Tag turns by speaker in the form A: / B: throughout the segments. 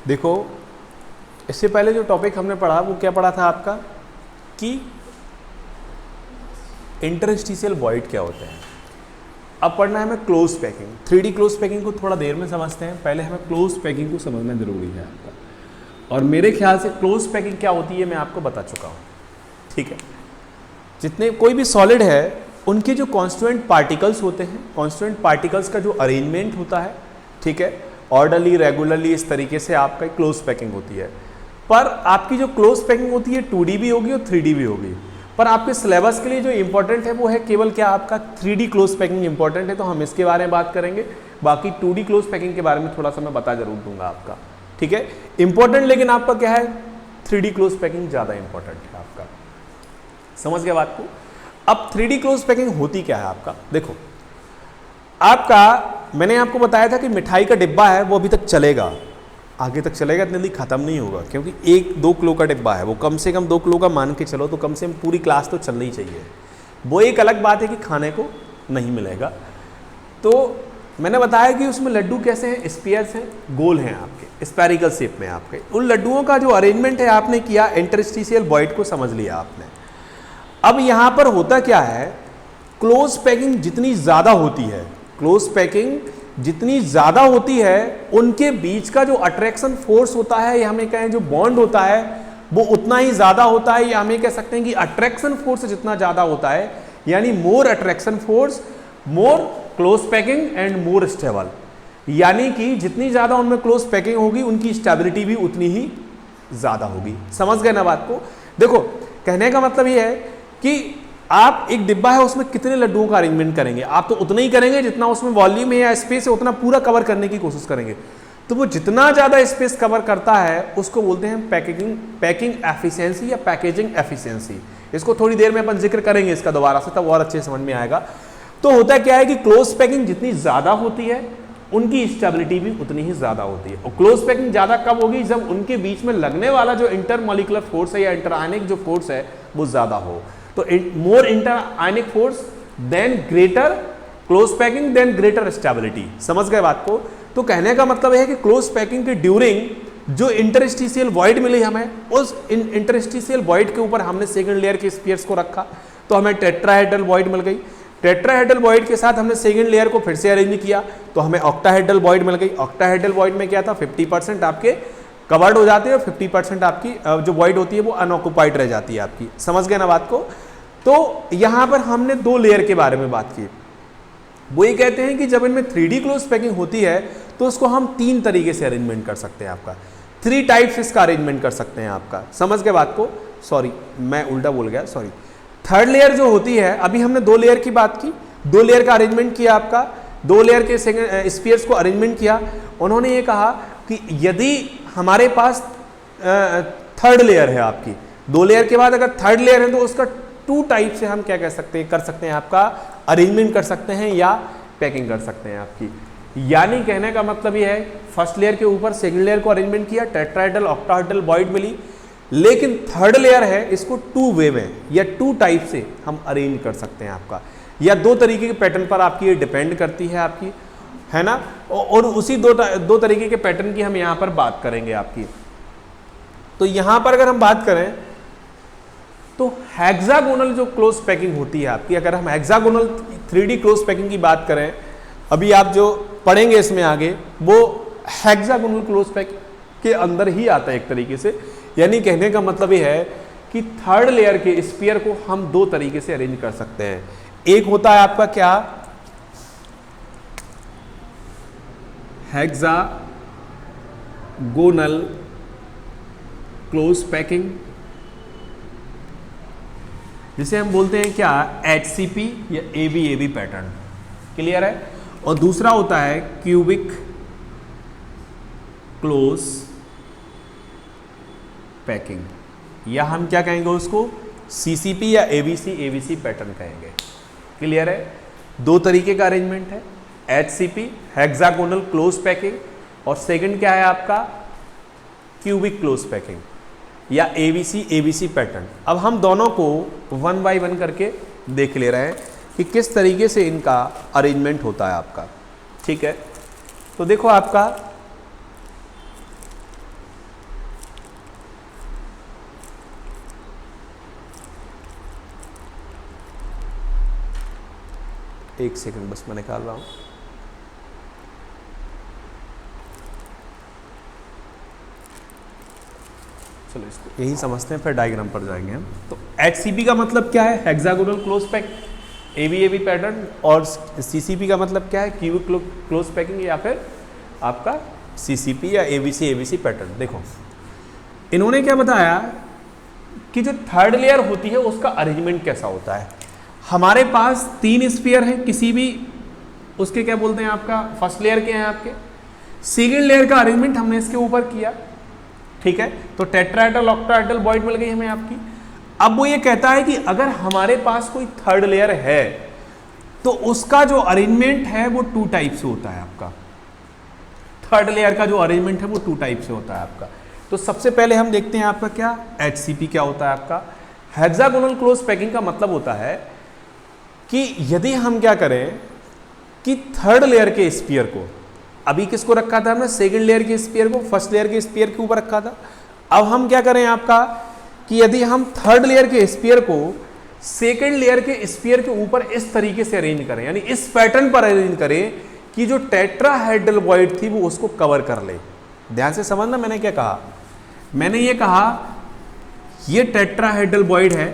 A: देखो इससे पहले जो टॉपिक हमने पढ़ा वो क्या पढ़ा था आपका कि इंटरस्टिशियल वॉइड क्या होते हैं। अब पढ़ना है हमें close packing. 3D close packing को थोड़ा देर में समझते हैं, पहले हमें क्लोज पैकिंग को समझना जरूरी है आपका। और मेरे ख्याल से क्लोज पैकिंग क्या होती है मैं आपको बता चुका हूँ, ठीक है। जितने कोई भी सॉलिड है उनके जो कॉन्स्टिट्यूएंट पार्टिकल्स होते हैं, कॉन्स्टिट्यूएंट पार्टिकल्स का जो अरेंजमेंट होता है, ठीक है, ऑर्डरली रेगुलरली इस तरीके से आपका क्लोज पैकिंग होती है। पर आपकी जो क्लोज पैकिंग होती है 2D भी होगी और 3D भी होगी। पर आपके सिलेबस के लिए जो इंपॉर्टेंट है वो है केवल क्या आपका 3D क्लोज पैकिंग इंपॉर्टेंट है, तो हम इसके बारे में बात करेंगे। बाकी 2D क्लोज पैकिंग के बारे में थोड़ा सा मैं बता जरूर दूंगा आपका, ठीक है। इंपॉर्टेंट लेकिन आपका क्या है 3D क्लोज पैकिंग ज़्यादा इंपॉर्टेंट है आपका, समझ गए बात को। अब 3D क्लोज पैकिंग होती क्या है आपका, देखो आपका मैंने आपको बताया था कि मिठाई का डिब्बा है वो अभी तक चलेगा, आगे तक चलेगा, इतनी जल्दी खत्म नहीं होगा, क्योंकि 1-2 किलो का डिब्बा है, वो कम से कम 2 किलो का मान के चलो तो कम से कम पूरी क्लास तो चलनी चाहिए। वो एक अलग बात है कि खाने को नहीं मिलेगा। तो मैंने बताया कि उसमें लड्डू कैसे हैं, स्फीयर्स हैं, गोल हैं आपके, स्फेरिकल शेप में आपके। उन लड्डुओं का जो अरेंजमेंट है आपने किया, इंटरस्टिशियल वॉइड को समझ लिया आपने। अब यहाँ पर होता क्या है, क्लोज पैकिंग जितनी ज़्यादा होती है, क्लोज पैकिंग जितनी ज़्यादा होती है उनके बीच का जो अट्रैक्शन फोर्स होता है या हमें कहें जो बॉन्ड होता है वो उतना ही ज़्यादा होता है, या हमें कह सकते हैं कि अट्रैक्शन फोर्स जितना ज़्यादा होता है, यानी more attraction force more close packing and more stable. यानी कि जितनी ज़्यादा उनमें क्लोज पैकिंग होगी उनकी स्टेबिलिटी भी उतनी ही ज़्यादा होगी। समझ गए ना बात को। देखो कहने का मतलब ये है कि आप एक डिब्बा है उसमें कितने लड्डुओं का अरेंजमेंट करेंगे, आप तो उतना ही करेंगे जितना उसमें वॉल्यूम है या स्पेस है, उतना पूरा कवर करने की कोशिश करेंगे। तो वो जितना ज़्यादा स्पेस कवर करता है उसको बोलते हैं पैकिंग एफिशिएंसी या पैकेजिंग एफिशिएंसी। इसको थोड़ी देर में अपन जिक्र करेंगे इसका दोबारा से, तब और अच्छे समझ में आएगा। तो होता क्या है कि क्लोज पैकिंग जितनी ज़्यादा होती है उनकी स्टेबिलिटी भी उतनी ही ज़्यादा होती है। और क्लोज पैकिंग ज़्यादा कब होगी, जब उनके बीच में लगने वाला जो इंटरमॉलिक्यूलर फोर्स है या इंटरआयनिक जो फोर्स है वो ज़्यादा हो। तो more interionic force then greater close packing then greater stability. समझ गए बात को। तो कहने का मतलब है कि क्लोज पैकिंग के ड्यूरिंग जो इंटरस्टिशियल वॉइड मिली हमें, उस इंटरस्टिशियल वॉइड के ऊपर हमने सेकंड लेयर के स्फीयर्स को रखा तो हमें टेट्राहेड्रल वॉइड मिल गई। टेट्राहेड्रल वॉइड के साथ हमने सेकंड लेयर को फिर से अरेंज किया तो हमें ऑक्टाहेड्रल वॉइड मिल गई। ऑक्टाहेड्रल वॉइड में क्या था, 50% आपके कवर्ड हो जाते हैं और 50% आपकी जो वॉइड होती है वो अनऑक्युपाइड रह जाती है आपकी। समझ गए ना बात को। तो यहां पर हमने 2 लेयर के बारे में बात की। वो ये कहते हैं कि जब इनमें 3D क्लोज पैकिंग होती है तो उसको हम 3 तरीके से अरेंजमेंट कर सकते हैं आपका, 3 टाइप्स इसका अरेंजमेंट कर सकते हैं आपका। समझ गए बात को। सॉरी मैं उल्टा बोल गया, सॉरी। थर्ड लेयर जो होती है, अभी हमने 2 लेयर की बात की, 2 लेयर का अरेंजमेंट किया आपका, 2 लेयर के स्फीयर्स को अरेंजमेंट किया। उन्होंने ये कहा कि यदि हमारे पास थर्ड लेयर है आपकी, 2 लेयर के बाद अगर थर्ड लेयर है तो उसका 2 टाइप से हम क्या कह सकते हैं, कर सकते हैं आपका अरेंजमेंट कर सकते हैं या पैकिंग कर सकते हैं आपकी। यानी कहने का मतलब ये है फर्स्ट लेयर के ऊपर सेकंड लेयर को अरेंजमेंट किया, टेट्राहेड्रल ऑक्टाहेड्रल वॉइड मिली, लेकिन थर्ड लेयर है इसको 2 वे में या 2 टाइप से हम अरेंज कर सकते हैं आपका, या 2 तरीके के पैटर्न पर आपकी ये डिपेंड करती है आपकी, है ना। और उसी 2 तरीके के पैटर्न की हम यहाँ पर बात करेंगे आपकी। तो यहाँ पर अगर हम बात करें तो हेक्सागोनल जो क्लोज पैकिंग होती है आपकी, अगर हम हेक्सागोनल 3D क्लोज पैकिंग की बात करें, अभी आप जो पढ़ेंगे इसमें आगे वो हेक्सागोनल क्लोज पैकिंग के अंदर ही आता है एक तरीके से। यानी कहने का मतलब ये है कि थर्ड लेयर के स्फीयर को हम 2 तरीके से अरेंज कर सकते हैं। एक होता है आपका क्या, हेक्सागोनल क्लोज पैकिंग, जिसे हम बोलते हैं क्या HCP या ABAB पैटर्न। क्लियर है। और दूसरा होता है क्यूबिक क्लोज पैकिंग, या हम क्या कहेंगे उसको CCP या ABC पैटर्न कहेंगे। क्लियर है। 2 तरीके का अरेंजमेंट है, HCP हेक्सागोनल क्लोज पैकिंग, और सेकंड क्या है आपका क्यूबिक क्लोज पैकिंग या ABC पैटर्न। अब हम दोनों को 1 बाय 1 करके देख ले रहे हैं कि किस तरीके से इनका अरेंजमेंट होता है आपका। ठीक है। तो देखो आपका एक सेकंड बस मैं निकाल रहा हूँ। चलो इसको यही समझते हैं, फिर डायग्राम पर जाएंगे हम। तो HCP का मतलब क्या है? Hexagonal close pack ABAB pattern. और CCP का मतलब क्या है? क्यूबिक क्लोज पैकिंग या फिर आपका CCP या ABC पैटर्न। देखो इन्होंने क्या बताया कि जो थर्ड लेयर होती है उसका अरेंजमेंट कैसा होता है। हमारे पास 3 स्फीयर हैं, किसी भी उसके क्या बोलते हैं आपका फर्स्ट लेयर के हैं आपके। सेकेंड लेयर का अरेंजमेंट हमने इसके ऊपर किया, ठीक है। तो टेट्राहेड्रल ऑक्टाहेड्रल बॉइड मिल गई हमें आपकी। अब वो ये कहता है कि अगर हमारे पास कोई थर्ड लेयर है तो उसका जो अरेंजमेंट है वो 2 टाइप से होता है आपका। थर्ड लेयर का जो अरेंजमेंट है वो 2 टाइप से होता है आपका। तो सबसे पहले हम देखते हैं आपका क्या HCP क्या होता है आपका। हेक्सागोनल क्लोज पैकिंग का मतलब होता है कि यदि हम क्या करें कि थर्ड लेयर के स्फीयर को, अभी किसको रखा था हमने? सेकंड लेयर के स्फीयर को फर्स्ट लेयर के स्फीयर के ऊपर रखा था। अब हम क्या करें आपका कि यदि हम थर्ड लेयर के स्फीयर को सेकंड लेयर के स्फीयर के ऊपर इस तरीके से अरेंज करें, यानी इस पैटर्न पर अरेंज करें कि जो टेट्राहेड्रल वॉइड थी वो उसको कवर कर ले। ध्यान से समझना मैंने क्या कहा। मैंने ये कहा ये टेट्राहेड्रल वॉइड है,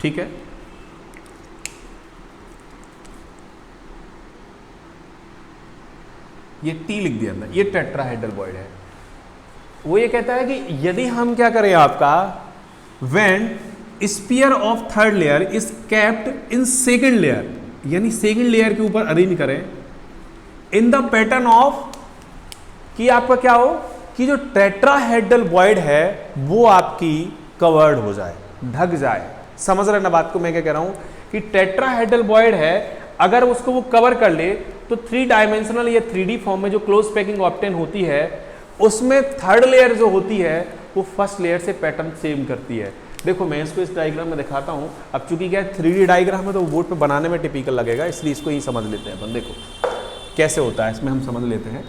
A: ठीक है। ये T लिख दिया अंदर, ये टेट्राहेड्रल वॉइड है। वो ये कहता है कि यदि हम क्या करें आपका when sphere of third layer is kept in second layer, यानी सेकंड लेयर के ऊपर अरेंज करें इन द पैटर्न ऑफ कि आपका क्या हो कि जो टेट्राहेड्रल वॉइड है वो आपकी कवर्ड हो जाए, ढक जाए। समझ रहे ना बात को मैं क्या कह रहा हूं कि टेट्राहेड्रल वॉइड है, अगर उसको वो कवर कर ले तो 3 डायमेंशनल या 3D फॉर्म में जो क्लोज पैकिंग ऑब्टेन होती है उसमें थर्ड लेयर जो होती है वो फर्स्ट लेयर से पैटर्न सेम करती है। देखो मैं इसको इस डायग्राम में दिखाता हूं। अब चूंकि क्या है 3D डायग्राम है तो बोर्ड पे बनाने में टिपिकल लगेगा, इसलिए इसको ही समझ लेते हैं अपन। देखो कैसे होता है इसमें हम समझ लेते हैं।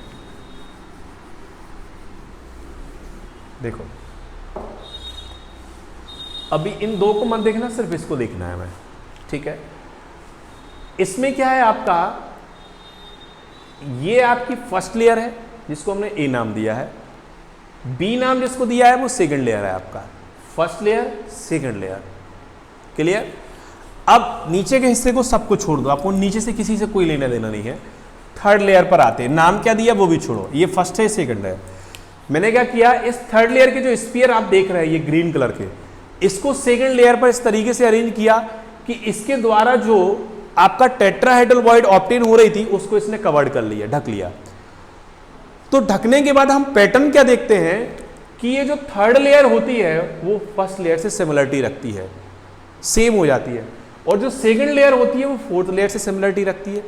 A: देखो अभी इन 2 को मत देखना, सिर्फ इसको देखना है मैं, ठीक है। इसमें क्या है आपका, ये आपकी फर्स्ट लेयर है जिसको हमने A नाम दिया है, B नाम जिसको दिया है वो सेकंड लेयर है आपका। First layer second layer, clear. अब नीचे के हिस्से को सबको छोड़ दो, आपको नीचे से किसी से कोई लेना देना नहीं है। थर्ड लेयर पर आते हैं, नाम क्या दिया वो भी छोड़ो, ये फर्स्ट है सेकंड है। मैंने क्या किया, इस थर्ड लेयर के जो स्फीयर आप देख रहे हैं ये ग्रीन कलर के, इसको सेकंड लेयर पर इस तरीके से अरेंज किया कि इसके द्वारा जो आपका टेट्राहेड्रल वॉइड ऑब्टेन हो रही थी उसको इसने कवर्ड कर लिया, ढक लिया। तो ढकने के बाद हम पैटर्न क्या देखते हैं कि ये जो थर्ड लेयर होती है वो फर्स्ट लेयर से सिमिलरिटी रखती है, सेम हो जाती है, और जो सेकंड लेयर होती है वो फोर्थ लेयर से सिमिलरिटी रखती है।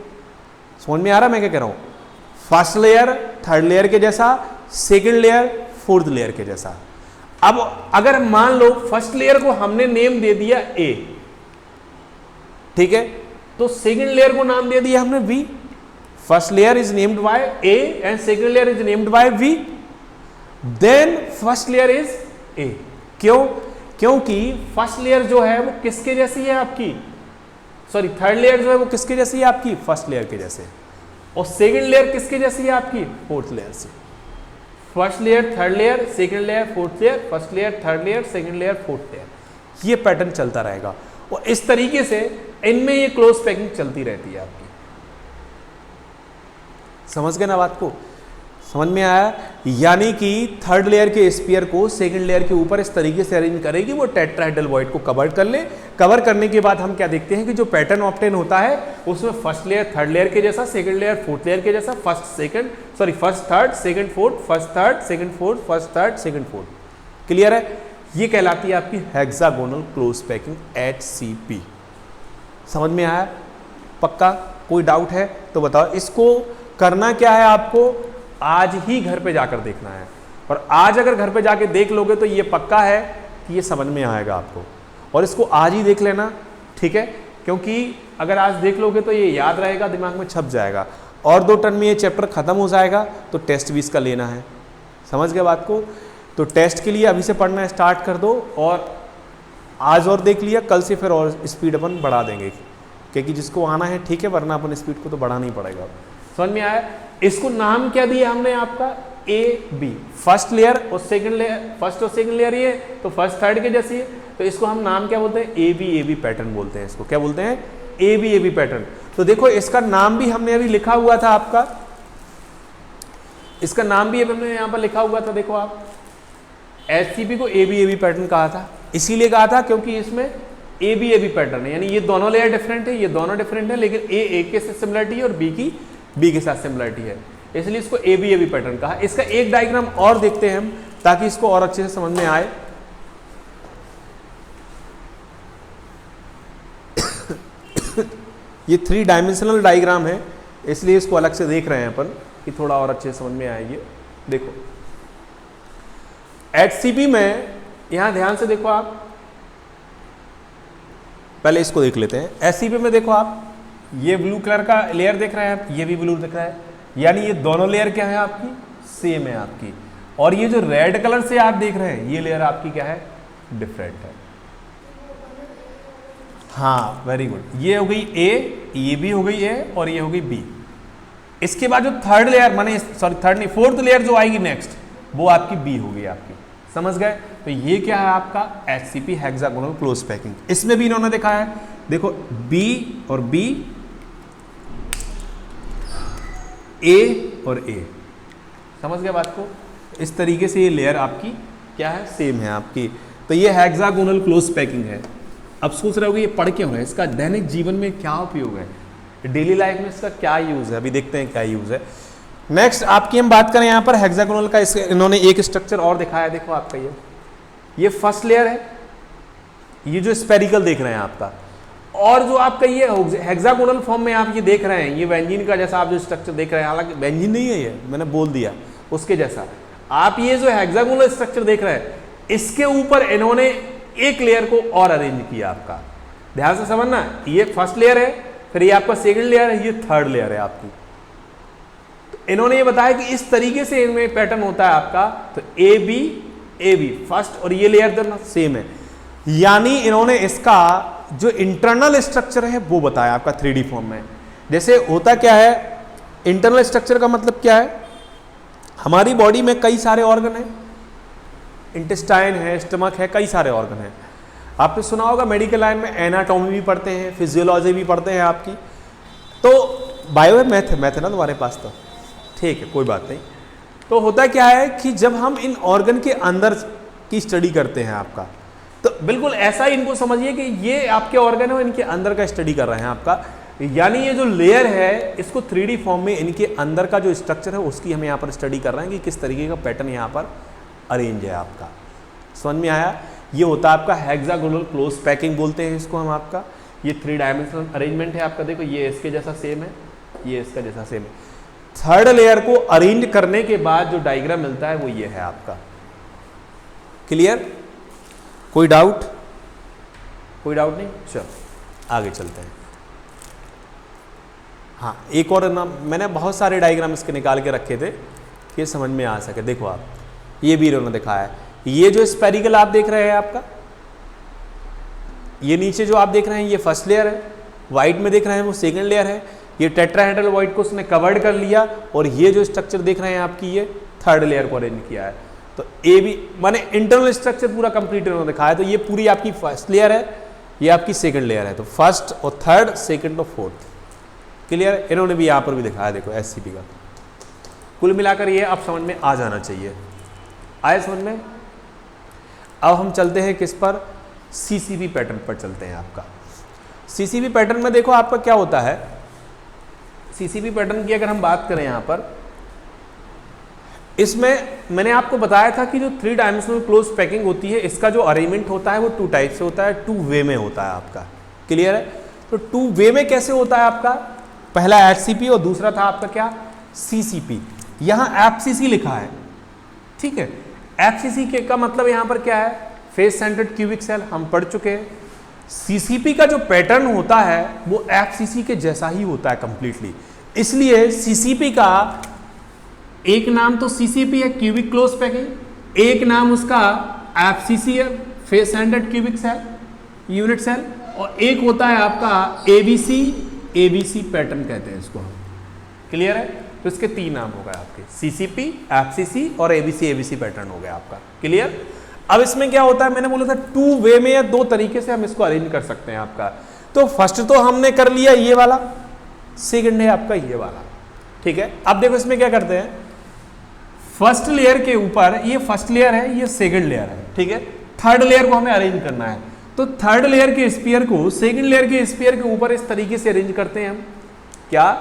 A: समझ में आ रहा मैं क्या कह रहा हूं? फर्स्ट लेयर थर्ड लेयर के जैसा, सेकंड लेयर फोर्थ लेयर के जैसा। अब अगर मान लो फर्स्ट लेयर को हमने नेम दे दिया A, ठीक है, तो सेकंड लेयर को नाम दे दिया हमने V। First layer is named by A and second layer is named by V, then first layer is A। क्यों? क्योंकि फर्स्ट लेयर जो है वो किसके जैसी है आपकी, सॉरी थर्ड लेयर जो है वो किसके जैसी है आपकी, फर्स्ट लेयर के जैसे, और सेकंड लेयर किसके जैसी है आपकी, फोर्थ लेयर से। First layer third layer, second layer fourth layer, first layer third layer, second layer fourth layer, ये पैटर्न चलता रहेगा। और इस तरीके से इनमें ये क्लोज पैकिंग चलती रहती है आपकी। समझ गए ना बात को? समझ में आया? यानी कि थर्ड लेयर के स्फीयर को सेकंड लेयर के ऊपर इस तरीके से अरेंज करेगी वो टेट्राहेड्रल वॉइड को कवर कर ले। कवर करने के बाद हम क्या देखते हैं कि जो पैटर्न ऑब्टेन होता है उसमें फर्स्ट लेयर थर्ड लेयर के जैसा, सेकंड लेयर फोर्थ लेयर के जैसा, first third second fourth, first third second fourth, first third second fourth. Clear है? ये कहलाती है आपकी हेक्सागोनल क्लोज पैकिंग HCP। समझ में आया? पक्का? कोई डाउट है तो बताओ। इसको करना क्या है आपको, आज ही घर पे जाकर देखना है, और आज अगर घर पे जाके देख लोगे तो ये पक्का है कि ये समझ में आएगा आपको, और इसको आज ही देख लेना, ठीक है। क्योंकि अगर आज देख लोगे तो ये याद रहेगा, दिमाग में छप जाएगा, और 2 टर्म में ये चैप्टर खत्म हो जाएगा, तो टेस्ट भी इसका लेना है। समझ गए बात को? तो टेस्ट के लिए अभी से पढ़ना स्टार्ट कर दो, और आज और देख लिया, कल से फिर और स्पीड अपन बढ़ा देंगे, क्योंकि जिसको आना है ठीक है, वरना अपन स्पीड को तो बढ़ाना ही पड़ेगा। समझ में आया? इसको नाम क्या दिया हमने आपका? ए बी, फर्स्ट लेयर और सेकंड लेयर, फर्स्ट और सेकंड लेयर ये, तो फर्स्ट थर्ड के जैसी है, तो इसको हम नाम क्या बोलते हैं? ए बी पैटर्न बोलते हैं। इसको क्या बोलते हैं? A B pattern. तो देखो इसका नाम भी हमने अभी लिखा हुआ था आपका, इसका नाम भी हमने यहाँ पर लिखा हुआ था, देखो आप, एचसीपी को ए बी पैटर्न कहा था। इसीलिए कहा था क्योंकि इसमें ए बी पैटर्न है, यानी ये दोनों लेयर डिफरेंट है, ये दोनों डिफरेंट है, लेकिन ए के साथ सिमिलरिटी है और बी के साथ सिमिलरिटी है, इसलिए इसको ए बी पैटर्न कहा। इसका एक डायग्राम और देखते हैं हम, ताकि इसको और अच्छे से समझ में आए। ये 3 डायमेंशनल डायग्राम है, इसलिए इसको अलग से देख रहे हैं अपन कि थोड़ा और अच्छे से समझ में आएगी। देखो एचसीपी में, यहां ध्यान से देखो आप, पहले इसको देख लेते हैं। एचसीपी में देखो आप, ये ब्लू कलर का लेयर देख रहे हैं आप, ये भी ब्लू दिख रहा है, यानी ये दोनों लेयर क्या है आपकी? सेम है आपकी। और ये जो रेड कलर से आप देख रहे हैं, ये लेयर आपकी क्या है? डिफरेंट है। हाँ वेरी गुड, ये हो गई ए, ये भी हो गई ए, और ये हो गई बी। इसके बाद जो थर्ड लेयर, माने सॉरी थर्ड नहीं, फोर्थ लेयर जो आएगी नेक्स्ट, वो आपकी बी होगी आपकी। समझ गए? तो ये क्या है आपका? HCP hexagonal close packing. इसमें भी इन्होंने देखा है, देखो बी और बी, ए और ए। समझ गए बात को? इस तरीके से ये लेयर आपकी क्या है? सेम है आपकी। तो ये हेक्सागोनल क्लोज पैकिंग है। अब सोच रहे होगे ये पढ़ क्यों है, इसका दैनिक जीवन में क्या उपयोग है, डेली लाइफ में इसका क्या यूज है, अभी देखते हैं क्या यूज है। नेक्स्ट आपकी हम बात करें यहाँ पर हेक्सागोनल का, इन्होंने एक स्ट्रक्चर और दिखाया, देखो आपका ये फर्स्ट लेयर है, ये जो स्पेरिकल देख रहे हैं आपका, और जो आपका ये हेक्सागोनल फॉर्म में आप ये देख रहे हैं, ये बेंजीन का जैसा आप जो स्ट्रक्चर देख रहे हैं, हालांकि बेंजीन नहीं है ये, मैंने बोल दिया उसके जैसा, आप ये जो हेक्सागोनल स्ट्रक्चर देख रहे हैं, इसके ऊपर इन्होंने एक लेयर को और अरेंज किया आपका। ध्यान से समझना, ये फर्स्ट लेयर है, फिर ये आपका सेकंड लेयर है, ये थर्ड लेयर है आपकी। तो इन्होंने ये बताया कि इस तरीके से इनमें पैटर्न होता है आपका। तो ए बी फर्स्ट, और ये लेयर दोनों सेम है, यानी इन्होंने इसका जो इंटरनल स्ट्रक्चर है वो बताया आपका 3D फॉर्म में। जैसे होता क्या है, इंटरनल स्ट्रक्चर का मतलब क्या है, हमारी बॉडी में कई सारे ऑर्गन हैं, इंटेस्टाइन है, स्टमक है, कई सारे ऑर्गन हैं। आपने सुना होगा मेडिकल लाइन में एनाटॉमी भी पढ़ते हैं, फिजियोलॉजी भी पढ़ते हैं आपकी। तो बायो मैथ है ना तुम्हारे पास, तो ठीक है कोई बात नहीं। तो होता क्या है कि जब हम इन ऑर्गन के अंदर की स्टडी करते हैं आपका, तो बिल्कुल ऐसा ही इनको समझिए कि ये आपके ऑर्गन है, इनके अंदर का स्टडी कर रहे हैं आपका। यानी ये जो लेयर है, इसको 3D फॉर्म में इनके अंदर का जो स्ट्रक्चर है उसकी हम यहाँ पर स्टडी कर रहे हैं कि किस तरीके का पैटर्न यहाँ पर अरेंज है आपका। समझ में आया? ये होता है आपका हेक्सागोनल क्लोज पैकिंग बोलते हैं इसको हम आपका। ये 3 डायमेंशनल अरेंजमेंट है आपका। देखो ये इसके जैसा सेम है, ये इसका जैसा सेम है। थर्ड लेयर को अरेंज करने के बाद जो डायग्राम मिलता है वो ये है आपका। क्लियर? कोई डाउट? कोई डाउट नहीं? चलो आगे चलते हैं। हाँ एक और ना, मैंने बहुत सारे डायग्राम इसके निकाल के रखे थे कि समझ में आ सके। देखो आप, ये भी इन्होंने दिखाया है। ये जो स्पेरिकल आप देख रहे हैं आपका, ये नीचे जो आप देख रहे हैं ये फर्स्ट लेयर है, वाइट में देख रहे हैं वो सेकंड लेयर है। ये टेट्राहेड्रल वाइट को उसने कवर्ड कर लिया, और ये जो स्ट्रक्चर देख रहे हैं आपकी, ये थर्ड लेयर को अरेंज किया है। तो ए बी माने इंटरनल स्ट्रक्चर पूरा कंप्लीट इन्होंने दिखाया। तो ये पूरी आपकी फर्स्ट लेयर है, ये आपकी सेकंड लेयर है। तो फर्स्ट और थर्ड, सेकंड और फोर्थ। क्लियर? इन्होंने भी यहाँ पर भी दिखाया, देखो एससीपी का। कुल मिलाकर ये अब समझ में आ जाना चाहिए। आए समझ में? अब हम चलते हैं किस पर? सीसीपी पैटर्न पर चलते हैं आपका। सीसीपी पैटर्न में देखो आपका क्या होता है। सीसीपी पैटर्न की अगर हम बात करें यहाँ पर, इसमें मैंने आपको बताया था कि जो 3 डायमेंशनल क्लोज पैकिंग होती है, इसका जो अरेंजमेंट होता है वो 2 टाइप से होता है, 2 वे में होता है आपका। क्लियर है? तो 2 वे में कैसे होता है आपका? पहला एचसीपी और दूसरा था आपका क्या? सीसीपी। यहाँ एफसीसी लिखा है, ठीक है। एफसीसी के का मतलब यहाँ पर क्या है? फेस सेंटर्ड क्यूबिक सेल, हम पढ़ चुके हैं। सीसीपी का जो पैटर्न होता है वो एफसीसी के जैसा ही होता है कंप्लीटली। इसलिए सीसीपी का एक नाम तो सीसीपी है, क्यूबिक क्लोज पैकिंग, एक नाम उसका एफसीसी है, face handed cubic cell, unit cell, और एक होता है आपका एबीसी, एबीसी पैटर्न कहते हैं इसको हम। क्लियर है? तो इसके 3 नाम हो गए आपके, सीसीपी, एफसीसी और एबीसी, एबीसी पैटर्न हो गया आपका। क्लियर? अब इसमें क्या होता है, मैंने बोला था 2 वे में या 2 तरीके से हम इसको अरेंज कर सकते हैं आपका। तो फर्स्ट तो हमने कर लिया ये वाला, सेकंड है आपका ये वाला। ठीक है, अब देखो इसमें क्या करते हैं, फर्स्ट लेयर के ऊपर, ये फर्स्ट लेयर है, ये सेकंड लेयर है, ठीक है, थर्ड लेयर को हमें अरेंज करना है। तो थर्ड लेयर के स्फीयर को सेकंड लेयर के स्फीयर के ऊपर इस तरीके से अरेंज करते हैं हम। क्या?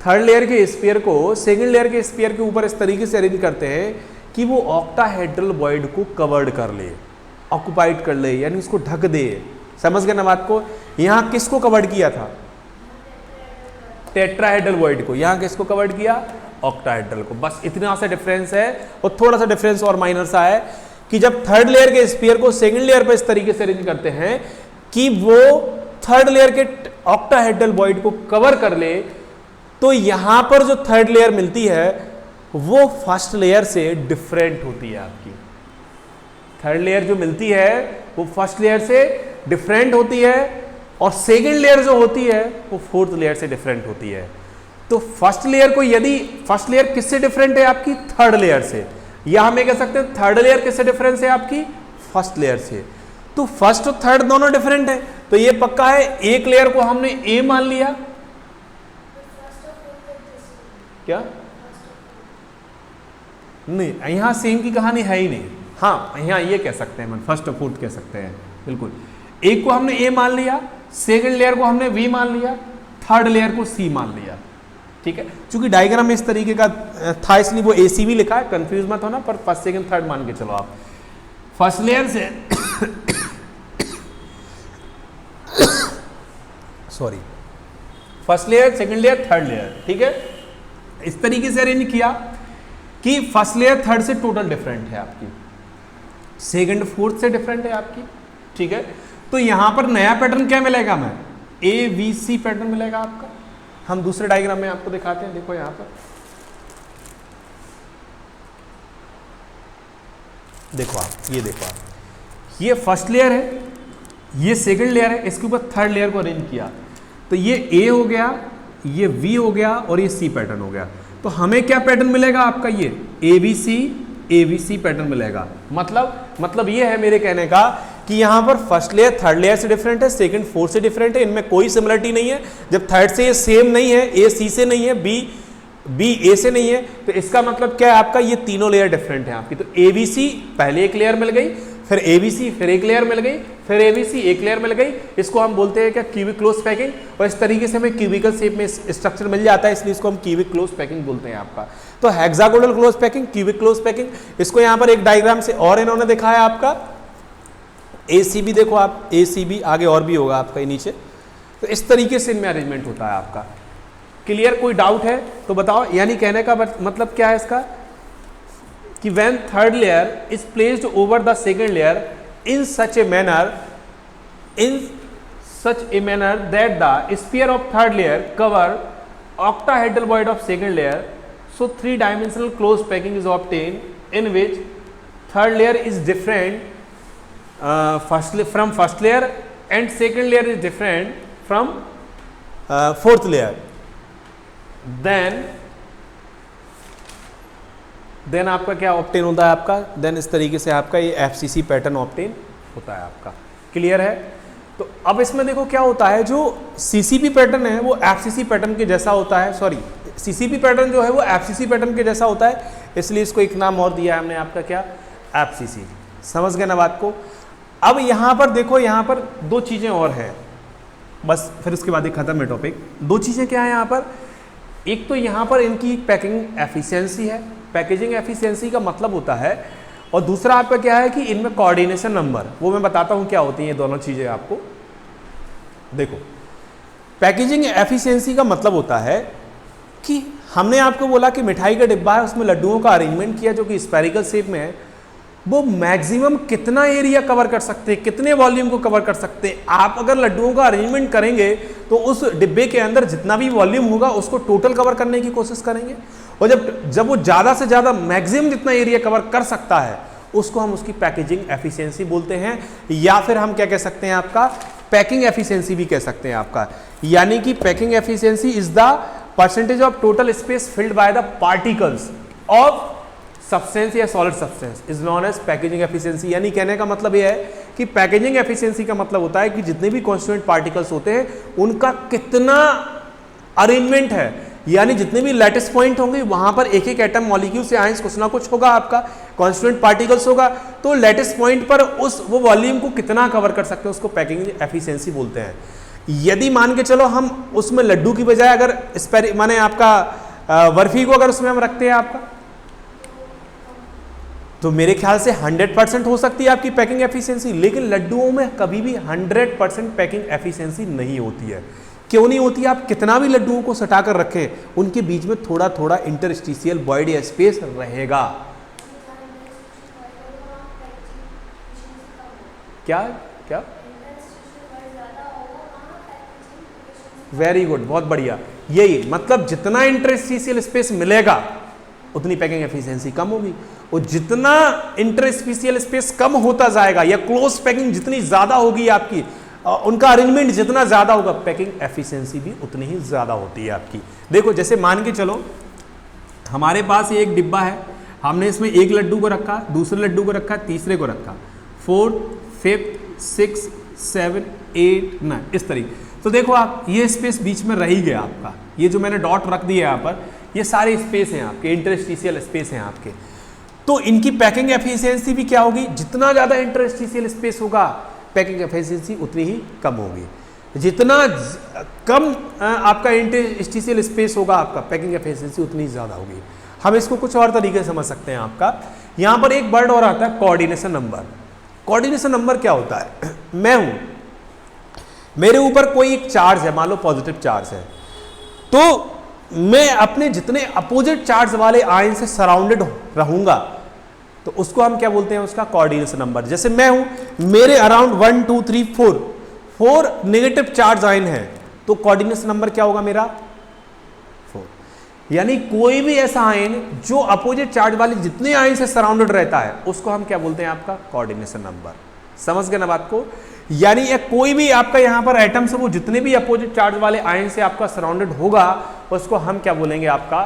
A: थर्ड लेयर के स्फीयर को सेकंड लेयर के स्फीयर के ऊपर इस तरीके से अरेंज करते हैं कि वो ऑक्टाहेड्रल वॉइड को कवर्ड कर ले, ऑक्युपाइड कर ले, यानी उसको ढक दे। समझ गए ना बात को? यहां किसको कवर्ड किया था? टेट्राहेड्रल वॉइड को। यहां किसको कवर्ड किया? ऑक्टाहेड्रल को। बस इतना सा डिफरेंस है, और थोड़ा सा डिफरेंस और माइनर सा है कि जब थर्ड लेयर के स्फीयर को सेकंड लेयर पर इस तरीके से अरेंज करते हैं कि वो थर्ड लेयर के ऑक्टाहेड्रल वॉइड को कवर कर ले, तो यहां पर जो थर्ड लेयर मिलती है वो फर्स्ट लेयर से डिफरेंट होती है आपकी। थर्ड लेयर जो मिलती है वो फर्स्ट लेयर से डिफरेंट होती है, और सेकंड लेयर जो होती है वो फोर्थ लेयर से डिफरेंट होती है। तो फर्स्ट लेयर को, यदि फर्स्ट लेयर किससे डिफरेंट है आपकी? थर्ड लेयर से, या हमें कह सकते हैं थर्ड लेयर किससे डिफरेंस है आपकी? फर्स्ट लेयर से। तो फर्स्ट और थर्ड दोनों डिफरेंट है, तो ये पक्का है। एक लेयर को हमने ए मान लिया, क्या नहीं, यहां सेम की कहानी है ही नहीं। हाँ, यहां ये कह सकते हैं, फर्स्ट और फोर्थ कह सकते हैं, बिल्कुल। एक को हमने ए मान लिया, सेकंड लेयर को हमने बी मान लिया, थर्ड लेयर को सी मान लिया। ठीक है, क्योंकि डायग्राम इस तरीके का था इसलिए वो ए सी भी लिखा है, कंफ्यूज मत होना, पर फर्स्ट सेकंड थर्ड मान के चलो आप। फर्स्ट लेयर से sorry, first layer, second layer, third layer. ठीक है, इस तरीके से अरेंज किया कि फर्स्ट लेयर थर्ड से टोटल डिफरेंट है आपकी, सेकंड फोर्थ से डिफरेंट है आपकी। ठीक है, तो यहां पर नया पैटर्न क्या मिलेगा हमें? ए बी सी पैटर्न मिलेगा आपका। हम दूसरे डायग्राम में आपको दिखाते हैं, देखो यहां पर, देखो आप, ये देखो आप, ये फर्स्ट लेयर है, ये सेकंड लेयर है, इसके ऊपर थर्ड लेयर को अरेंज किया, तो ये ए हो गया, ये वी हो गया, और ये सी पैटर्न हो गया। तो हमें क्या पैटर्न मिलेगा आपका? ये एबीसी पैटर्न मिलेगा। मतलब ये है मेरे कहने का कि यहां पर फर्स्ट लेयर थर्ड लेयर से डिफरेंट है, सेकंड फोर्थ से डिफरेंट है, इनमें कोई सिमिलरिटी नहीं है। जब थर्ड से ये सेम नहीं है, ए सी से नहीं है, बी ए से नहीं है, तो इसका मतलब क्या है आपका? ये तीनों लेयर डिफरेंट है आपकी। तो एबीसी पहले एक लेयर मिल गई, फिर एबीसी फिर एक लेयर मिल गई, फिर एबीसी एक लेयर मिल गई। इसको हम बोलते हैं क्या? Cubic close packing. और इस तरीके से हमें क्यूबिकल शेप में स्ट्रक्चर मिल जाता है, इसलिए इसको हम क्यूबिक क्लोज पैकिंग बोलते हैं आपका। तो hexagonal close packing, cubic close packing, इसको यहाँ पर एक डायग्राम से और इन्होंने दिखाया आपका। एसीबी देखो आप, एसीबी आगे और भी होगा आपका ये नीचे। तो इस तरीके से इनमें अरेंजमेंट होता है आपका। क्लियर? कोई डाउट है तो बताओ। यानी कहने का मतलब क्या है इसका कि when third layer is placed over the second layer in such a manner that the sphere of third layer cover octahedral void of second layer, so three-dimensional closed packing is obtained in which third layer is different from first layer and second layer is different from fourth layer. Then आपका क्या obtain होता है आपका? Then इस तरीके से आपका ये एफसीसी पैटर्न ऑप्टेन होता है आपका। क्लियर है? तो अब इसमें देखो क्या होता है, जो सीसीपी पैटर्न है वो एफसीसी पैटर्न के जैसा होता है। सॉरी, सीसीपी पैटर्न जो है वो एफसीसी पैटर्न के जैसा होता है, इसलिए इसको एक नाम और दिया है हमने आपका, क्या? एफसीसी। समझ गए ना बात को? अब यहाँ पर देखो, यहाँ पर दो चीज़ें और हैं, बस फिर उसके बाद ही खत्म है टॉपिक। दो चीज़ें क्या है यहाँ पर? एक तो यहाँ पर इनकी पैकिंग एफिशिएंसी है, पैकेजिंग एफिशिएंसी का मतलब होता है, और दूसरा आपका क्या है कि इनमें कोऑर्डिनेशन नंबर, वो मैं बताता हूँ क्या होती हैं ये दोनों चीज़ें आपको। देखो, पैकेजिंग एफिशिएंसी का मतलब होता है कि हमने आपको बोला कि मिठाई का डिब्बा है, उसमें लड्डुओं का अरेंजमेंट किया जो कि स्फेरिकल शेप में है, वो मैक्सिमम कितना एरिया कवर कर सकते हैं, कितने वॉल्यूम को कवर कर सकते हैं। आप अगर लड्डुओं का अरेंजमेंट करेंगे तो उस डिब्बे के अंदर जितना भी वॉल्यूम होगा उसको टोटल कवर करने की कोशिश करेंगे, और जब वो ज़्यादा से ज़्यादा मैक्सिमम जितना एरिया कवर कर सकता है उसको हम उसकी पैकेजिंग एफिशिएंसी बोलते हैं, या फिर हम क्या कह सकते हैं आपका पैकिंग एफिशिएंसी भी कह सकते हैं आपका। यानी कि packing efficiency is the percentage of total space filled by the particles of substance या solid substance is known as packaging efficiency. यानी कहने का मतलब यह है कि पैकेजिंग एफिशिएंसी का मतलब होता है कि जितने भी कॉन्स्टिट्यूएंट पार्टिकल्स होते हैं उनका कितना अरेंजमेंट है, यानी जितने भी लैटिस पॉइंट होंगे वहां पर एक एक एटम मॉलिक्यूल से आयंस कुछ ना कुछ होगा, आपका कॉन्स्टिट्यूएंट पार्टिकल्स होगा, तो लैटिस पॉइंट पर वो वॉल्यूम को कितना कवर कर सकते हैं उसको पैकिंग एफिशिएंसी बोलते हैं। यदि मान के चलो हम उसमें लड्डू की बजाय अगर माने आपका बर्फी को अगर उसमें हम रखते हैं आपका, तो मेरे ख्याल से 100% हो सकती है आपकी पैकिंग एफिशिएंसी, लेकिन लड्डुओं में कभी भी 100% पैकिंग एफिशिएंसी नहीं होती है। क्यों नहीं होती? आप कितना भी लड्डुओं को सटाकर रखें उनके बीच में थोड़ा थोड़ा इंटरस्टिशियल वॉइड या स्पेस रहेगा। क्या क्या? वेरी गुड, बहुत बढ़िया। यही मतलब जितना इंटरस्टिशियल स्पेस मिलेगा उतनी पैकिंग एफिशिएंसी कम होगी, और जितना इंटरस्टिशियल स्पेस कम होता जाएगा या क्लोज पैकिंग जितनी ज्यादा होगी आपकी, उनका अरेंजमेंट जितना ज्यादा होगा पैकिंग एफिशिएंसी भी उतनी ही ज्यादा होती है आपकी। देखो जैसे मान के चलो हमारे पास ये एक डिब्बा है, हमने इसमें एक लड्डू को रखा, दूसरे लड्डू को रखा, तीसरे को रखा, 4th, 5th, 6th, 7, 8, 9 इस तरीके। तो देखो आप ये स्पेस बीच में रह ही गया आपका, ये जो मैंने डॉट रख दिया यहाँ पर ये सारे स्पेस हैं आपके, इंटरस्टिशियल स्पेस हैं आपके। तो इनकी पैकिंग एफिशिएंसी भी क्या होगी? जितना ज़्यादा इंटरस्टिशियल स्पेस होगा पैकिंग एफिशिएंसी उतनी ही कम होगी। जितना कम आपका इंटरस्टिशियल स्पेस होगा आपका पैकिंग एफिशिएंसी उतनी ज़्यादा होगी। हम इसको कुछ और तरीके से समझ सकते हैं आपका। यहाँ पर एक वर्ड और आता है कोऑर्डिनेशन नंबर। कोऑर्डिनेशन नंबर क्या होता है? मैं हूँ, मेरे ऊपर कोई एक चार्ज है, मान लो पॉजिटिव चार्ज है, तो मैं अपने जितने अपोजिट चार्ज वाले आयन से सराउंडेड रहूंगा तो उसको हम क्या बोलते हैं? उसका कोऑर्डिनेशन नंबर। जैसे मैं हूं, मेरे अराउंड 1 2 3 4 नेगेटिव चार्ज आयन है, तो कोऑर्डिनेशन नंबर क्या होगा मेरा? 4। यानी कोई भी ऐसा आयन जो अपोजिट चार्ज वाले जितने आयन से सराउंडेड रहता है उसको हम क्या बोलते हैं? आपका कोऑर्डिनेशन नंबर। समझ गए ना बात को? यानी कोई भी आपका यहां पर एटम से वो जितने भी अपोजिट चार्ज वाले आयन से आपका सराउंडेड होगा उसको हम क्या बोलेंगे? आपका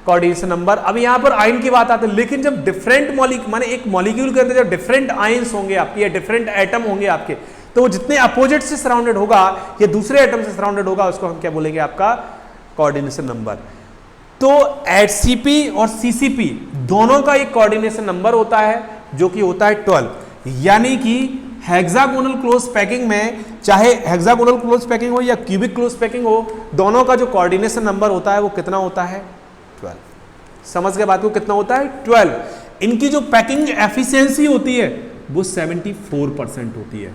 A: कोऑर्डिनेशन नंबर। अब यहां पर आयन की बात आती है, लेकिन जब डिफरेंट मॉलिक्यूल माने एक मॉलिक्यूल के अंदर जब डिफरेंट आयन्स होंगे आपके या डिफरेंट एटम होंगे आपके, तो वो जितने अपोजिट से सराउंडेड होगा या दूसरे एटम से सराउंडेड होगा उसको हम क्या बोलेंगे? आपका कोऑर्डिनेशन नंबर। तो HCP और CCP दोनों का एक कोऑर्डिनेशन नंबर होता है जो कि होता है 12। यानी कि हेक्सागोनल क्लोज पैकिंग में, चाहे हेक्सागोनल क्लोज पैकिंग हो या क्यूबिक क्लोज पैकिंग हो, दोनों का जो कोऑर्डिनेशन नंबर होता है वो कितना होता है? 12। समझ गए बात को? कितना होता है? 12। इनकी जो पैकिंग एफिशिएंसी होती है वो 74% होती है।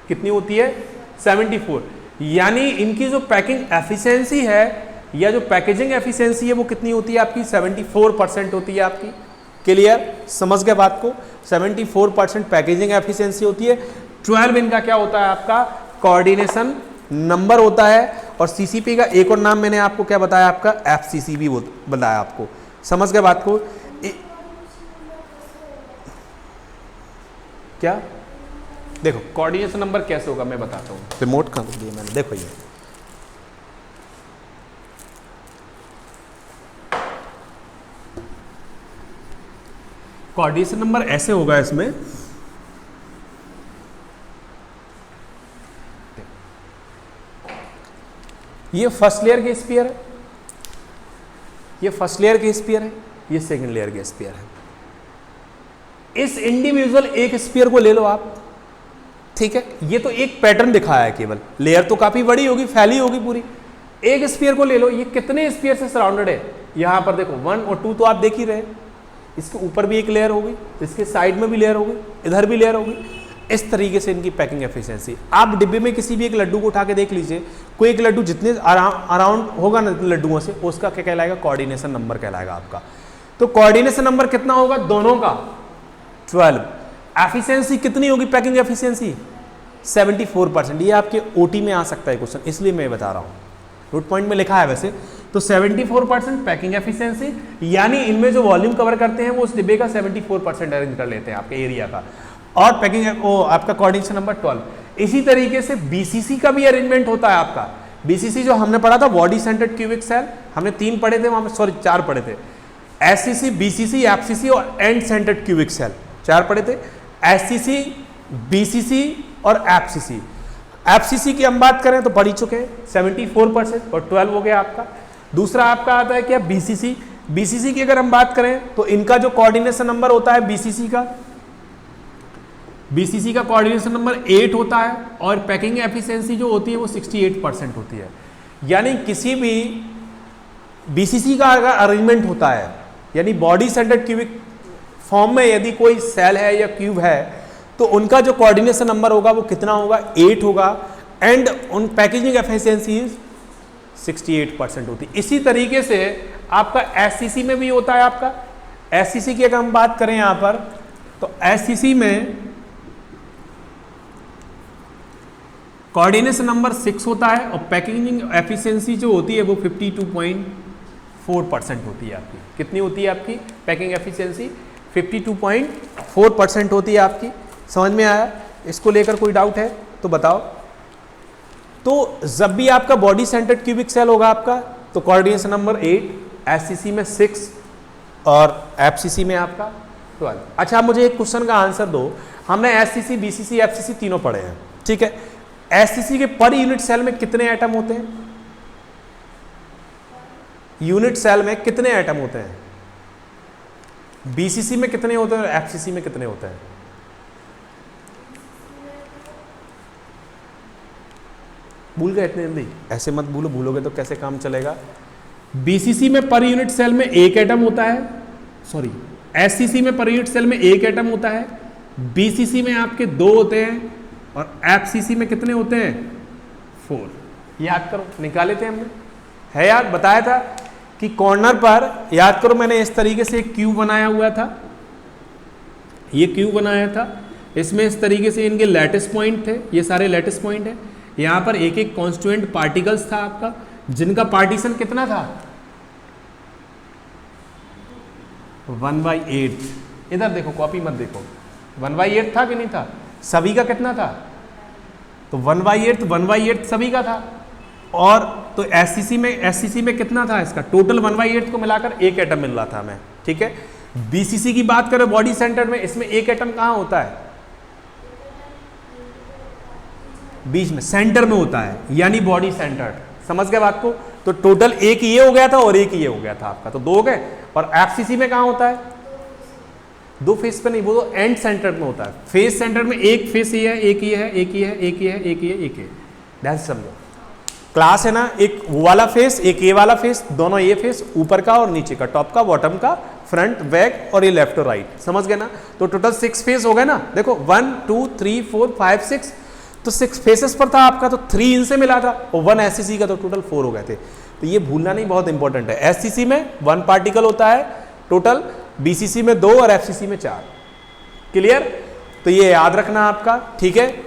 A: कितनी होती है? 74। यानी इनकी जो पैकिंग एफिशिएंसी है या जो पैकेजिंग एफिशिएंसी है वो कितनी होती है आपकी? 74% होती है आपकी। क्लियर? समझ गए बात को? 74% पैकेजिंग एफिशिएंसी होती है। 12 इनका क्या होता है? आपका कोऑर्डिनेशन नंबर होता है। और CCP का एक और नाम मैंने आपको क्या बताया? आपका FCC भी बताया आपको। समझ गए बात को? क्या देखो कोऑर्डिनेशन नंबर कैसे होगा मैं बताता हूँ। रिमोट कहाँ दिया मैंने? देखो ये कोऑर्डिनेशन नंबर ऐसे होगा। इसमें ये फर्स्ट लेयर के स्फीयर है, ये फर्स्ट लेयर के स्फीयर है, ये सेकंड लेयर के स्फीयर है। इस इंडिविजुअल एक स्फीयर को ले लो आप, ठीक है? ये तो एक पैटर्न दिखाया है केवल, लेयर तो काफी बड़ी होगी, फैली होगी पूरी। एक स्फीयर को ले लो, ये कितने स्फीयर से सराउंडेड है? यहां पर देखो 1 और 2 तो आप देख ही रहे, इसके ऊपर भी एक लेयर होगी, इसके साइड में भी लेयर होगी, इधर भी लेयर होगी। इस तरीके से इनकी पैकिंग एफिशिएंसी। आप डिब्बे में किसी भी एक लड्डू को उठा के देख लीजिए, कोई एक लड्डू जितने अराउंड होगा ना लड्डुओं से, उसका क्या कहलाएगा? कोऑर्डिनेशन नंबर कहलाएगा आपका। तो कोऑर्डिनेशन नंबर कितना होगा दोनों का? 12। एफिशिएंसी कितनी होगी? Packing efficiency 74%। ये आपके OT में आ सकता है क्वेश्चन, इसलिए मैं बता रहा हूँ। रूट पॉइंट में लिखा है वैसे तो 74% पैकिंग एफिशिएंसी, यानी इनमें जो वॉल्यूम कवर करते हैं वो उस डिब्बे का 74% अरेंज कर लेते हैं आपके एरिया का। और पैकिंग आपका कोऑर्डिनेशन नंबर 12। इसी तरीके से बीसीसी का भी अरेंजमेंट होता है आपका। बीसीसी जो हमने पढ़ा था बॉडी सेंटर्ड क्यूबिक सेल, हमने 3 पढ़े थे वहां, सॉरी 4 पढ़े थे। एससीसी, बीसीसी, एफसीसी और एंड सेंटर्ड क्यूबिक सेल 4 पढ़े थे। एससीसी, बीसीसी और एफसीसी। एफसीसी की हम बात करें तो पढ़ ही चुके हैं 74% और 12 हो गया आपका। दूसरा आपका आता है क्या बीसीसी। बीसीसी की अगर हम बात करें तो इनका जो कोऑर्डिनेशन नंबर होता है बीसीसी का कोऑर्डिनेशन नंबर 8 होता है और पैकिंग एफिशिएंसी जो होती है वो 68% होती है। यानी किसी भी बीसीसी का अगर अरेंजमेंट होता है, यानी बॉडी सेंटर्ड क्यूबिक फॉर्म में यदि कोई सेल है या क्यूब है तो उनका जो कोऑर्डिनेशन नंबर होगा वो कितना होगा, 8 होगा। एंड उन पैकेजिंग एफिशिएंसी 68% होती है। इसी तरीके से आपका एससीसी में भी होता है। आपका एससीसी की अगर हम बात करें यहां पर तो एससीसी में कोऑर्डिनेशन नंबर 6 होता है और पैकेजिंग एफिशिएंसी जो होती है वो 52.4% होती है आपकी। कितनी होती है आपकी पैकिंग एफिशिएंसी? 52.4% होती है आपकी। समझ में आया? इसको लेकर कोई डाउट है तो बताओ। तो जब भी आपका बॉडी सेंटर्ड क्यूबिक सेल होगा आपका तो कोऑर्डिनेशन नंबर 8, एससीसी में 6 और एफसीसी में आपका 12। अच्छा, आप मुझे एक क्वेश्चन का आंसर दो। हमने एससीसी, बीसीसी, एफसीसी तीनों पढ़े हैं, ठीक है। एससीसी के पर यूनिट सेल में कितने एटम होते हैं? यूनिट सेल में कितने एटम होते हैं? बीसीसी में कितने होते हैं और एफसीसी में कितने होते हैं? भूल गए इतने जल्दी? ऐसे मत भूलो, भूलोगे तो कैसे काम चलेगा। बीसीसी में पर यूनिट सेल में 1 एटम होता है, सॉरी एससीसी में पर यूनिट सेल में 1 एटम होता है, बीसीसी में आपके 2 होते हैं और एफसीसी में कितने होते हैं? 4। याद करो, निकाले थे हमने, है याद? बताया था कि कॉर्नर पर, याद करो, मैंने इस तरीके से एक क्यूब बनाया हुआ था। ये क्यूब बनाया था, इसमें इस तरीके से इनके लैटिस पॉइंट थे, ये सारे लैटिस पॉइंट है। यहां पर एक एक कॉन्स्टिट्यूएंट पार्टिकल्स था आपका, जिनका पार्टीशन कितना था? 1/8। इधर देखो, कॉपी मत देखो, 1/8 था कि नहीं था? सभी का कितना था? तो 1/8 सभी का था। और तो एससीसी में कितना था? इसका टोटल 1/8 को मिलाकर 1 एटम मिल रहा था हमें, ठीक है। बीसीसी की बात करें बॉडी सेंटर में, इसमें 1 एटम कहां होता है? बीच में, सेंटर में होता है, यानी बॉडी सेंटर्ड। समझ गए बात को? तो टोटल एक ये हो गया था और एक ये हो गया था आपका, तो 2 हो गए। और एफसीसी में कहां होता है? 2 फेस पे नहीं, वो तो एंड सेंटर में होता है। फेस सेंटर में एक फेस ये है, एक ये है, एक ये है, एक ये है, एक ये, एक ये। ध्यान से समझो, क्लास है ना, एक वो वाला फेस, एक ये वाला फेस, दोनों ये फेस, ऊपर का और नीचे का, टॉप का, बॉटम का, फ्रंट, बैक और ये लेफ्ट और राइट। समझ गए ना? तो टोटल 6 फेस हो गए ना। देखो 1 2 3 4 5 6, तो 6 फेसेस पर था आपका, तो 3 इनसे मिला था और 1 एससीसी का, तो टोटल 4 हो गए थे। तो ये भूलना नहीं, बहुत इंपॉर्टेंट है। एससीसी में 1 पार्टिकल होता है टोटल, बीसीसी में 2 और एफसीसी में 4। क्लियर? तो ये याद रखना आपका, ठीक है।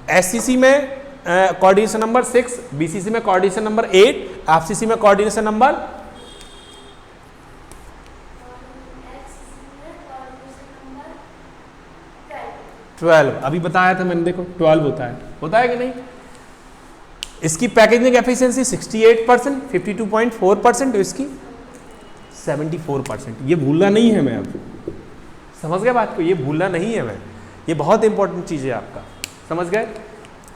A: एससीसी में कोऑर्डिनेशन नंबर 6, बीसीसी में कोऑर्डिनेशन नंबर 8, एफसीसी में कोऑर्डिनेशन नंबर 12। अभी बताया था मैंने, देखो 12 होता है कि नहीं? इसकी पैकेजिंग एफिशिएंसी 68%, 52.4%, इसकी 74%। ये भूलना नहीं है मैं, अब समझ गए बात को? ये भूलना नहीं है मैं, ये बहुत इंपॉर्टेंट चीज है आपका। समझ गए?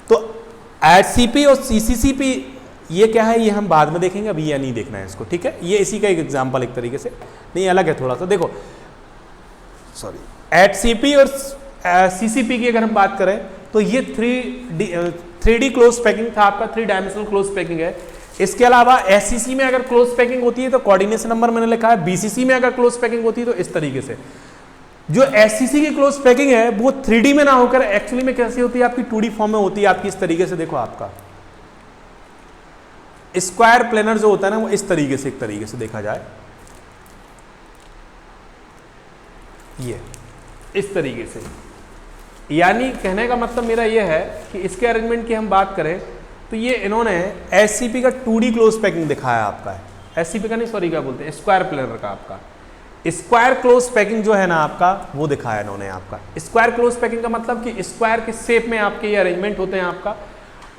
A: तो एचसीपी और सीसीसीपी ये क्या है, ये हम बाद में देखेंगे, अभी ये नहीं देखना है इसको, ठीक है। ये इसी का एक एग्जांपल एक तरीके से, नहीं अलग है थोड़ा सा। देखो सॉरी, एचसीपी और सीसीपी की अगर हम बात करें तो ये 3D क्लोज पैकिंग था आपका, 3 डायमेंशनल क्लोज पैकिंग है। इसके अलावा एससीसी में अगर क्लोज पैकिंग होती है तो कोऑर्डिनेशन नंबर मैंने लिखा है, बीसीसी में अगर क्लोज पैकिंग होती है तो इस तरीके से। जो एससीसी की क्लोज पैकिंग है वो 3D में ना होकर एक्चुअली में कैसी होती है आपकी, 2D फॉर्म में होती है आपकी, इस तरीके से। देखो आपका स्क्वायर प्लेनर जो होता है ना, वो इस तरीके से, एक तरीके से देखा जाए ये इस तरीके से। यानी कहने का मतलब मेरा ये है कि इसके अरेंजमेंट की हम बात करें तो ये इन्होंने एससीपी का 2D क्लोज पैकिंग दिखाया आपका है, एससीपी का नहीं, सॉरी क्या बोलते हैं, स्क्वायर पिलर का आपका स्क्वायर क्लोज पैकिंग जो है ना आपका, वो दिखाया इन्होंने आपका। स्क्वायर क्लोज पैकिंग का मतलब कि स्क्वायर के शेप में आपके ये अरेंजमेंट होते हैं आपका,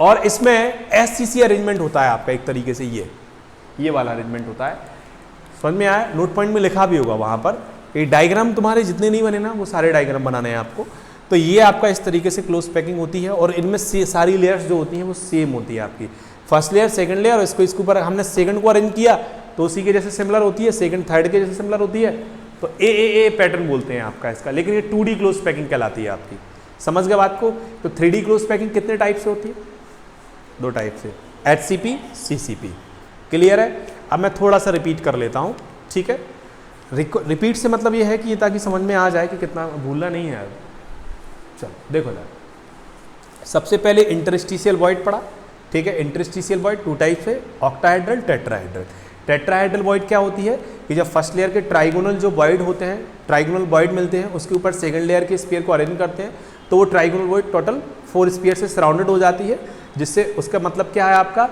A: और इसमें एससीसी अरेंजमेंट होता है आपका, एक तरीके से ये वाला अरेंजमेंट होता है। समझ में आया? नोट पॉइंट में लिखा भी होगा वहां पर। ये डायग्राम तुम्हारे जितने नहीं बने ना, वो सारे डायग्राम बनाने हैं आपको। तो ये आपका इस तरीके से क्लोज पैकिंग होती है, और इनमें सारी लेयर्स जो होती हैं वो सेम होती है आपकी। फर्स्ट लेयर, सेकंड लेयर, और इसके ऊपर हमने सेकंड को अरेंज किया तो उसी के जैसे सिमिलर होती है, सेकंड थर्ड के जैसे सिमिलर होती है, तो ए पैटर्न बोलते हैं आपका इसका। लेकिन ये 2D क्लोज पैकिंग कहलाती है आपकी। समझ गए बात को? तो 3D क्लोज पैकिंग कितने टाइप से होती है? 2 टाइप से, HCP, CCP। क्लियर है? अब मैं थोड़ा सा रिपीट कर लेता हूँ, ठीक है? रिपीट से मतलब ये है कि ये ताकि समझ में आ जाए कि कितना भूलना नहीं है। चलो देखो जरा, सबसे पहले इंटरस्टिशियल वॉइड पढ़ा, ठीक है? इंटरस्टिशियल वॉइड 2 टाइप से, ऑक्टाहेड्रल, टेट्राहेड्रल। टेट्राहेड्रल वॉइड क्या होती है कि जब फर्स्ट लेयर के ट्राइगोनल जो वॉइड होते हैं, ट्राइगोनल वॉइड मिलते हैं, उसके ऊपर सेकंड लेयर के स्फीयर को अरेंज करते हैं, तो वो ट्राइगोनल वॉइड टोटल 4 स्फीयर से सराउंडेड हो जाती है, जिससे उसका मतलब क्या है आपका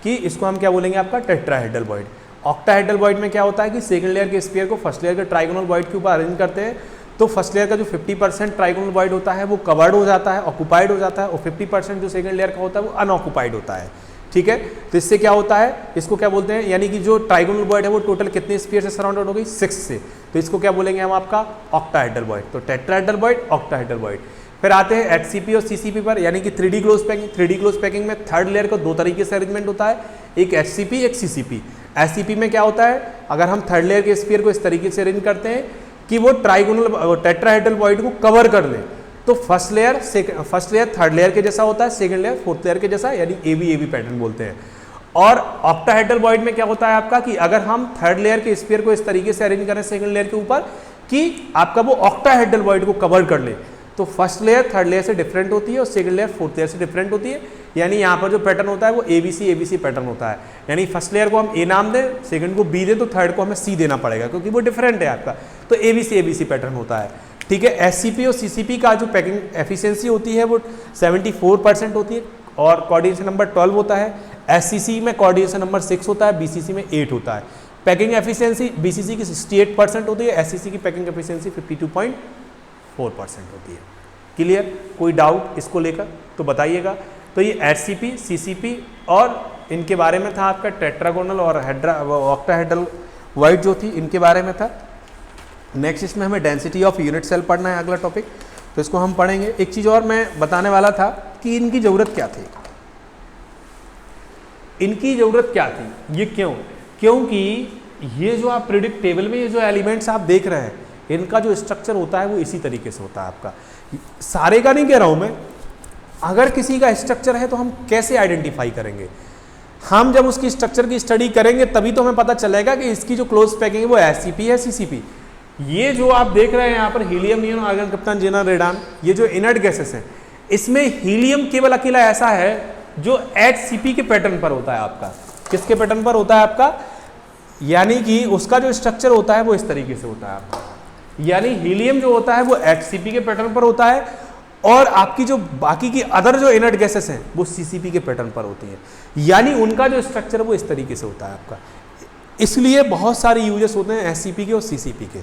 A: कि इसको हम क्या बोलेंगे आपका टेट्राहेड्रल वॉइड। ऑक्टाहेड्रल वॉइड में क्या होता है कि सेकंड लेयर के स्फीयर को फर्स्ट लेयर के ट्राइगोनल वॉइड के ऊपर अरेंज करते हैं, तो फर्स्ट लेयर का जो 50% ट्राइगोनल वॉइड होता है वो कवर्ड हो जाता है, ऑक्यूपाइड हो जाता है, और 50% जो सेकंड लेयर का होता है वो अनऑक्यूपाइड होता है, ठीक है? तो इससे क्या होता है, इसको क्या बोलते हैं, यानी कि जो ट्राइगोनल वॉइड है वो टोटल कितने स्फीयर से सराउंडेड हो गई? 6 से, तो इसको क्या बोलेंगे हम आपका ऑक्टाहेड्रल वॉइड। तो टेट्राहेड्रल वॉइड, ऑक्टाहेड्रल वॉइड। फिर आते हैं HCP और CCP पर, यानी कि 3D close packing. 3D close packing में थर्ड लेयर का 2 तरीके से अरेंजमेंट होता है, एक HCP, एक CCP। HCP में क्या होता है, अगर हम थर्ड लेयर के स्फीयर को इस तरीके से अरेंज करते हैं कि वो ट्राइगोनल टेट्राहेड्रल वॉइड को कवर कर ले, तो फर्स्ट लेयर थर्ड लेयर के जैसा होता है, सेकंड लेयर फोर्थ लेयर के जैसा, यानी AB पैटर्न बोलते हैं। और ऑक्टाहेड्रल वॉइड में क्या होता है आपका कि अगर हम थर्ड लेयर के स्फीयर को इस तरीके से अरेंज करें सेकंड लेयर के ऊपर कि आपका वो ऑक्टाहेड्रल वॉइड को कवर कर ले, तो फर्स्ट लेयर थर्ड लेयर से डिफरेंट होती है और सेकंड लेयर फोर्थ लेयर से डिफरेंट होती है। यानी यहाँ पर जो पैटर्न होता है वो ABC पैटर्न होता है, यानी फर्स्ट लेयर को हम A नाम दें, सेकंड को B दें, तो थर्ड को हमें C देना पड़ेगा क्योंकि वो डिफरेंट है आपका। तो ABC पैटर्न होता है, ठीक है? HCP और CCP का जो पैकिंग एफिशिएंसी होती है वो 74% होती है, और कोऑर्डिनेशन नंबर 12 होता है। SCC में कोऑर्डिनेशन नंबर 6 होता है, BCC में 8 होता है। पैकिंग एफिशिएंसी BCC की 68% होती है, SCC की पैकिंग एफिशिएंसी 52.4% होती है। क्लियर? कोई डाउट इसको लेकर तो बताइएगा। तो ये HCP, CCP और इनके बारे में था आपका, टेट्रागोनल और ऑक्टाहेड्रल वॉइड जो थी इनके बारे में था। नेक्स्ट इसमें हमें डेंसिटी ऑफ यूनिट सेल पढ़ना है, अगला टॉपिक, तो इसको हम पढ़ेंगे। एक चीज़ और मैं बताने वाला था कि इनकी ज़रूरत क्या थी, इनकी ज़रूरत क्या थी, ये क्योंकि ये जो आप प्रिडिक्ट टेबल में ये जो एलिमेंट्स आप देख रहे हैं, इनका जो स्ट्रक्चर होता है वो इसी तरीके से होता है आपका। सारे का नहीं कह रहा हूँ मैं, अगर किसी का स्ट्रक्चर है तो हम कैसे आइडेंटिफाई करेंगे? हम जब उसकी स्ट्रक्चर की स्टडी करेंगे तभी तो हमें पता चलेगा कि इसकी जो क्लोज पैकिंग है वो HCP है, CCP। ये जो आप देख रहे हैं यहाँ पर helium, neon, argon, krypton, xenon, radon, ये जो इनर्ट गैसेस हैं, इसमें हीलियम केवल अकेला ऐसा है जो HCP के पैटर्न पर होता है आपका। किसके पैटर्न पर होता है आपका? यानी कि उसका जो स्ट्रक्चर होता है वो इस तरीके से होता है आपका, यानी हीलियम जो होता है वो HCP के पैटर्न पर होता है, और आपकी जो बाकी की अदर जो इनर्ट गैसेस हैं वो CCP के पैटर्न पर होती हैं, यानी उनका जो स्ट्रक्चर वो इस तरीके से होता है आपका। इसलिए बहुत सारे यूजेस होते हैं HCP के और CCP के।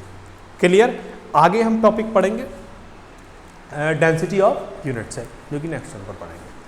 A: क्लियर? आगे हम टॉपिक पढ़ेंगे डेंसिटी ऑफ यूनिट सेल, जो कि नेक्स्ट पर पढ़ेंगे।